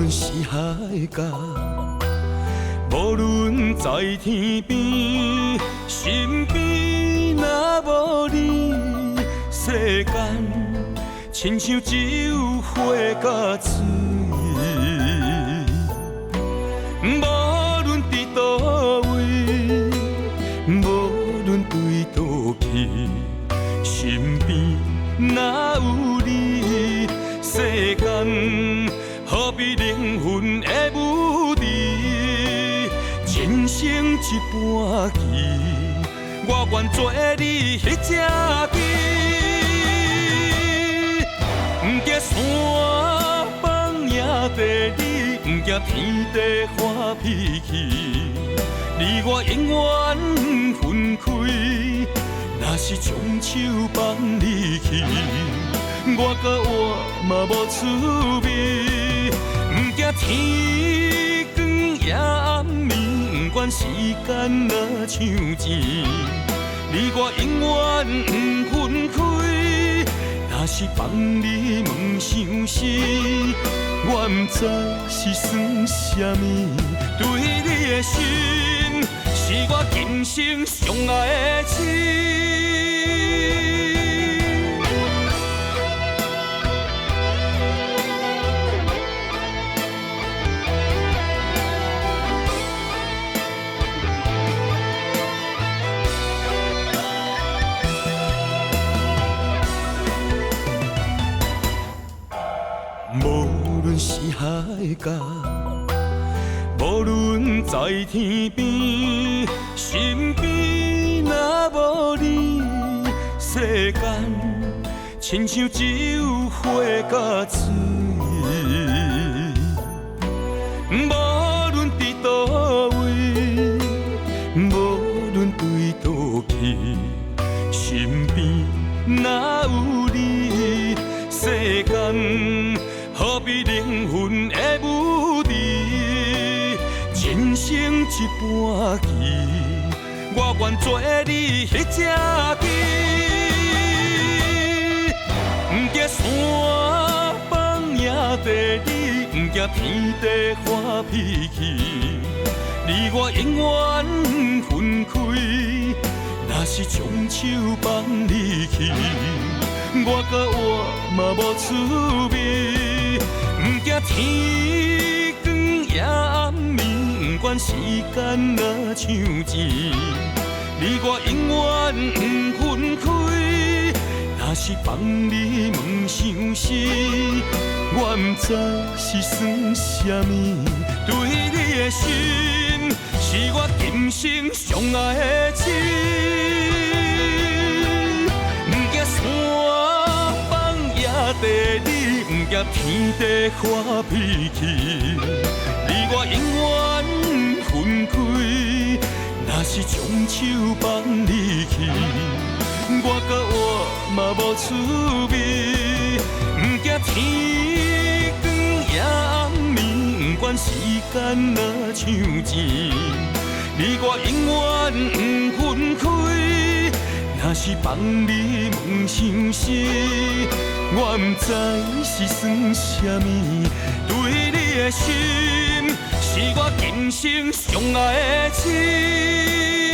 论是海角，无论在天边，身边若无你，世间亲像只有火甲水。无论伫倒位，无论对倒去，身边若有你，世间好比灵魂的舞池，人生一半棋，我愿做你迄只棋，不惊山崩也地理，不惊天地发脾气，你我永远分开。若是将手放你去，我甲我嘛无趣味，不惊天光也暗暝，不管时间若像钱，你我永远不分开。若是放你问伤时，我不知是算啥物，对你的心是我今生上爱的情。无论是海角，无论在天边，身边若无你，世间亲像只有火甲水。无论伫倒位，无论对倒去，身边若有你，世间好比灵魂的舞池，人生一半棋，我愿做你迄只棋，不惊山崩也地理，不惊天地发脾气，你我永远分开。若是将手放你去，我甲我嘛无趣味，不惊天光也暗暝，不管时间若像钱，你我永远不分开。若是放你问伤时，我不知是算啥物，对你的心是我今生上爱的情。地理不惊天地发脾气，你我永远分开。若是将手放你去，我甲我嘛无趣味，不惊天光也暗暝，不管时间若像钱，你我永远不分开。若是放你问伤时，我不知是算啥物，对你的心是我今生上爱的情。